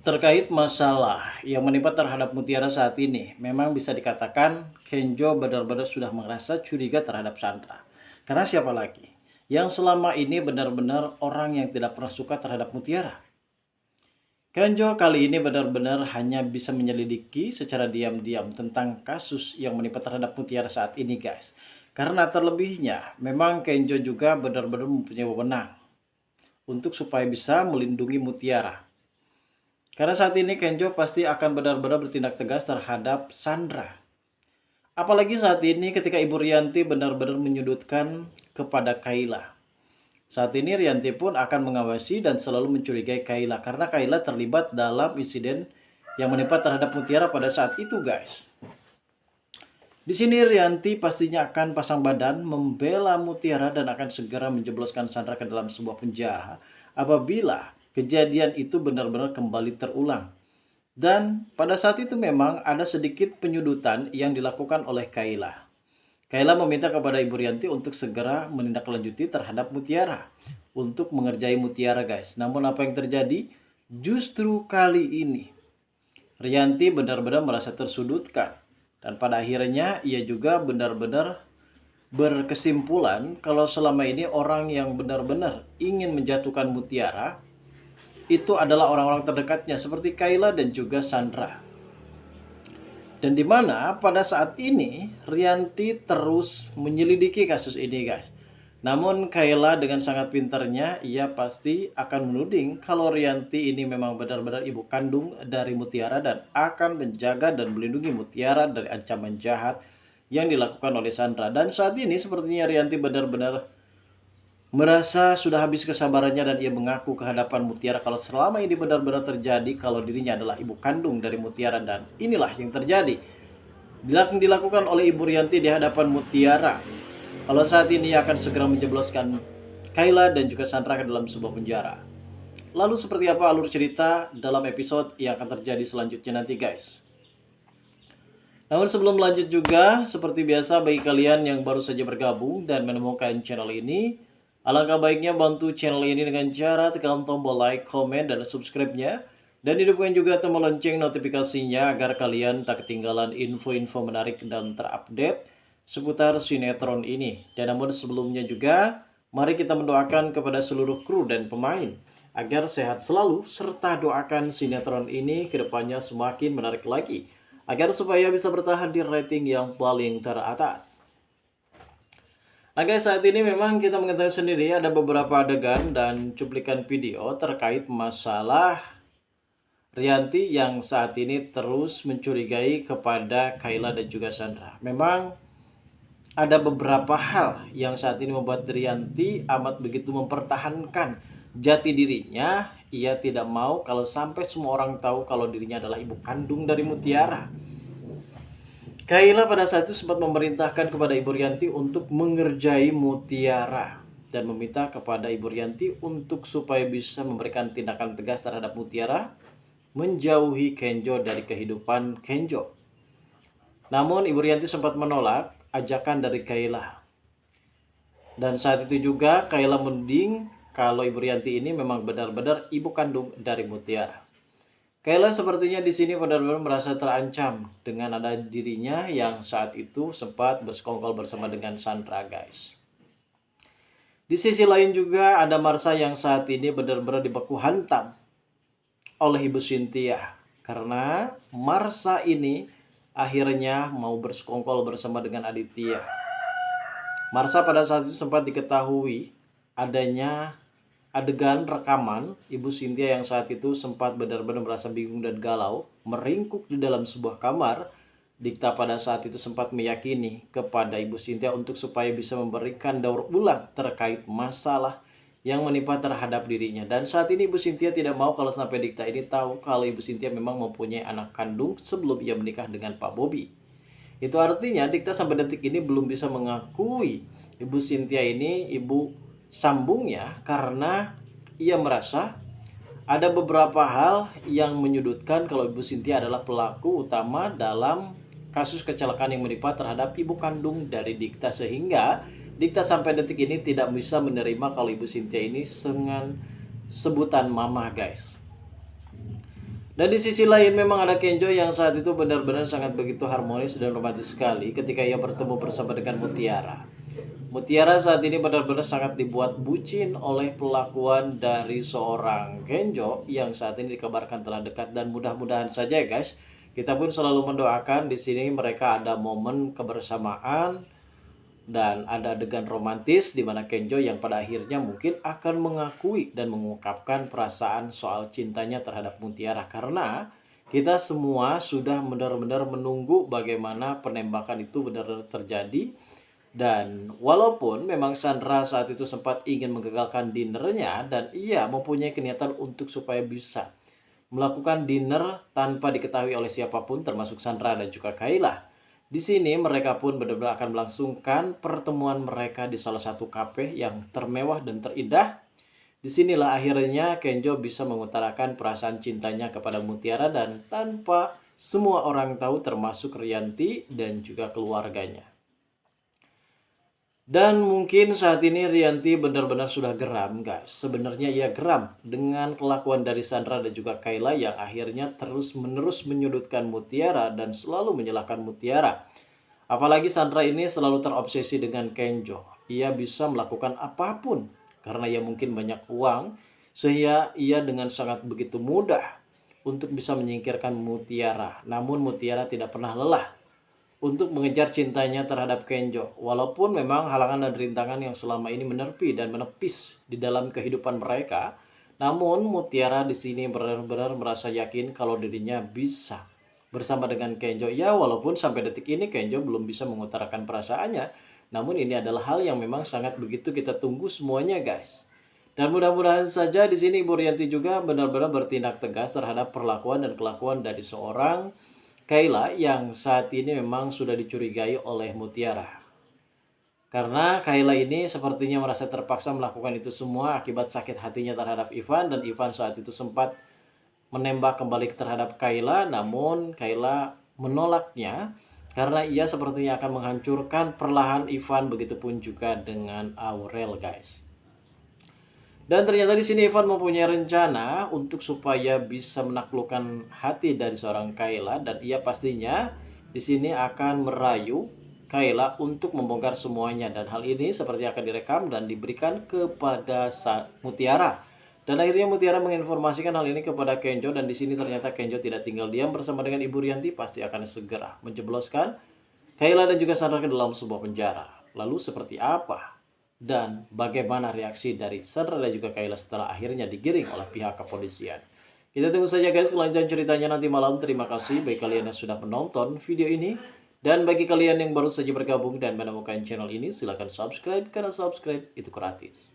Terkait masalah yang menimpa terhadap Mutiara saat ini, memang bisa dikatakan Kenjo benar-benar sudah merasa curiga terhadap Sandra. Karena siapa lagi yang selama ini benar-benar orang yang tidak pernah suka terhadap Mutiara? Kenjo kali ini benar-benar hanya bisa menyelidiki secara diam-diam tentang kasus yang menimpa terhadap Mutiara saat ini, guys. Karena terlebihnya, memang Kenjo juga benar-benar mempunyai wewenang untuk supaya bisa melindungi Mutiara. Karena saat ini Kenjo pasti akan benar-benar bertindak tegas terhadap Sandra. Apalagi saat ini ketika Ibu Rianti benar-benar menyudutkan kepada Kayla. Saat ini Rianti pun akan mengawasi dan selalu mencurigai Kayla karena Kayla terlibat dalam insiden yang menimpa terhadap Mutiara pada saat itu, guys. Di sini Rianti pastinya akan pasang badan membela Mutiara dan akan segera menjebloskan Sandra ke dalam sebuah penjara apabila kejadian itu benar-benar kembali terulang. Dan pada saat itu memang ada sedikit penyudutan yang dilakukan oleh Kayla. Kayla meminta kepada Ibu Rianti untuk segera menindaklanjuti terhadap Mutiara. Untuk mengerjai Mutiara, guys. Namun apa yang terjadi? Justru kali ini Rianti benar-benar merasa tersudutkan. Dan pada akhirnya ia juga benar-benar berkesimpulan kalau selama ini orang yang benar-benar ingin menjatuhkan Mutiara itu adalah orang-orang terdekatnya seperti Kayla dan juga Sandra. Dan di mana pada saat ini Rianti terus menyelidiki kasus ini, guys. Namun Kayla dengan sangat pintarnya ia pasti akan menuding kalau Rianti ini memang benar-benar ibu kandung dari Mutiara dan akan menjaga dan melindungi Mutiara dari ancaman jahat yang dilakukan oleh Sandra. Dan saat ini sepertinya Rianti benar-benar merasa sudah habis kesabarannya dan ia mengaku ke hadapan Mutiara kalau selama ini benar-benar terjadi kalau dirinya adalah ibu kandung dari Mutiara. Dan inilah yang terjadi dilakukan oleh Ibu Rianti di hadapan Mutiara. Kalau saat ini ia akan segera menjebloskan Kayla dan juga Sandra ke dalam sebuah penjara. Lalu seperti apa alur cerita dalam episode yang akan terjadi selanjutnya nanti, guys? Namun sebelum lanjut juga, seperti biasa bagi kalian yang baru saja bergabung dan menemukan channel ini, alangkah baiknya bantu channel ini dengan cara tekan tombol like, komen, dan subscribe-nya. Dan hidupkan juga tombol lonceng notifikasinya agar kalian tak ketinggalan info-info menarik dan terupdate seputar sinetron ini. Dan namun sebelumnya juga, mari kita mendoakan kepada seluruh kru dan pemain agar sehat selalu, serta doakan sinetron ini kedepannya semakin menarik lagi, agar supaya bisa bertahan di rating yang paling teratas. Nah guys, saat ini memang kita mengetahui sendiri ada beberapa adegan dan cuplikan video terkait masalah Rianti yang saat ini terus mencurigai kepada Kayla dan juga Sandra. Memang ada beberapa hal yang saat ini membuat Rianti amat begitu mempertahankan jati dirinya. Ia tidak mau kalau sampai semua orang tahu kalau dirinya adalah ibu kandung dari Mutiara. Kayla pada saat itu sempat memerintahkan kepada Ibu Rianti untuk mengerjai Mutiara dan meminta kepada Ibu Rianti untuk supaya bisa memberikan tindakan tegas terhadap Mutiara, menjauhi Kenjo dari kehidupan Kenjo. Namun Ibu Rianti sempat menolak ajakan dari Kayla. Dan saat itu juga Kayla menuding kalau Ibu Rianti ini memang benar-benar ibu kandung dari Mutiara. Kayla sepertinya di sini benar-benar merasa terancam dengan ada dirinya yang saat itu sempat bersekongkol bersama dengan Sandra, guys. Di sisi lain juga ada Marsha yang saat ini benar-benar dibaku hantam oleh Ibu Cynthia karena Marsha ini akhirnya mau bersekongkol bersama dengan Aditya. Marsha pada saat itu sempat diketahui adanya adegan rekaman Ibu Cynthia yang saat itu sempat benar-benar merasa bingung dan galau, meringkuk di dalam sebuah kamar. Dikta pada saat itu sempat meyakini kepada Ibu Cynthia untuk supaya bisa memberikan daur ulang terkait masalah yang menimpa terhadap dirinya. Dan saat ini Ibu Cynthia tidak mau kalau sampai Dikta ini tahu kalau Ibu Cynthia memang mempunyai anak kandung sebelum ia menikah dengan Pak Bobby. Itu artinya Dikta sampai detik ini belum bisa mengakui Ibu Cynthia ini ibu sambungnya karena ia merasa ada beberapa hal yang menyudutkan kalau Ibu Cynthia adalah pelaku utama dalam kasus kecelakaan yang menimpa terhadap ibu kandung dari Dikta, sehingga Dikta sampai detik ini tidak bisa menerima kalau Ibu Cynthia ini dengan sebutan mama, guys. Dan di sisi lain memang ada Kenjo yang saat itu benar-benar sangat begitu harmonis dan romantis sekali ketika ia bertemu bersama dengan Mutiara. Mutiara saat ini benar-benar sangat dibuat bucin oleh pelakuan dari seorang Kenjo yang saat ini dikabarkan telah dekat, dan mudah-mudahan saja ya guys, kita pun selalu mendoakan di sini mereka ada momen kebersamaan dan ada adegan romantis di mana Kenjo yang pada akhirnya mungkin akan mengakui dan mengungkapkan perasaan soal cintanya terhadap Mutiara, karena kita semua sudah benar-benar menunggu bagaimana penembakan itu benar-benar terjadi. Dan walaupun memang Sandra saat itu sempat ingin menggagalkan dinernya dan ia mempunyai niatan untuk supaya bisa melakukan dinner tanpa diketahui oleh siapapun termasuk Sandra dan juga Kayla. Di sini mereka pun benar-benar akan melangsungkan pertemuan mereka di salah satu kafe yang termewah dan terindah. Disinilah akhirnya Kenjo bisa mengutarakan perasaan cintanya kepada Mutiara dan tanpa semua orang tahu termasuk Rianti dan juga keluarganya. Dan mungkin saat ini Rianti benar-benar sudah geram guys. Sebenarnya ia geram dengan kelakuan dari Sandra dan juga Kayla yang akhirnya terus-menerus menyudutkan Mutiara dan selalu menyalahkan Mutiara. Apalagi Sandra ini selalu terobsesi dengan Kenjo. Ia bisa melakukan apapun karena ia mungkin banyak uang, sehingga ia dengan sangat begitu mudah untuk bisa menyingkirkan Mutiara. Namun Mutiara tidak pernah lelah untuk mengejar cintanya terhadap Kenjo. Walaupun memang halangan dan rintangan yang selama ini menepi dan menepis di dalam kehidupan mereka, namun Mutiara di sini benar-benar merasa yakin kalau dirinya bisa bersama dengan Kenjo. Ya, walaupun sampai detik ini Kenjo belum bisa mengutarakan perasaannya, namun ini adalah hal yang memang sangat begitu kita tunggu semuanya, guys. Dan mudah-mudahan saja di sini Ibu Rianti juga benar-benar bertindak tegas terhadap perlakuan dan kelakuan dari seorang Kayla yang saat ini memang sudah dicurigai oleh Mutiara. Karena Kayla ini sepertinya merasa terpaksa melakukan itu semua akibat sakit hatinya terhadap Ivan, dan Ivan saat itu sempat menembak kembali terhadap Kayla, namun Kayla menolaknya karena ia sepertinya akan menghancurkan perlahan Ivan, begitupun juga dengan Aurel, guys. Dan ternyata di sini Ivan mempunyai rencana untuk supaya bisa menaklukkan hati dari seorang Kayla, dan ia pastinya di sini akan merayu Kayla untuk membongkar semuanya, dan hal ini seperti akan direkam dan diberikan kepada Mutiara. Dan akhirnya Mutiara menginformasikan hal ini kepada Kenjo, dan di sini ternyata Kenjo tidak tinggal diam bersama dengan Ibu Rianti, pasti akan segera menjebloskan Kayla dan juga Sandra ke dalam sebuah penjara. Lalu seperti apa dan bagaimana reaksi dari Sandra dan juga Kayla setelah akhirnya digiring oleh pihak kepolisian? Kita tunggu saja guys kelanjutan ceritanya nanti malam. Terima kasih bagi kalian yang sudah menonton video ini. Dan bagi kalian yang baru saja bergabung dan menemukan channel ini, silahkan subscribe karena subscribe itu gratis.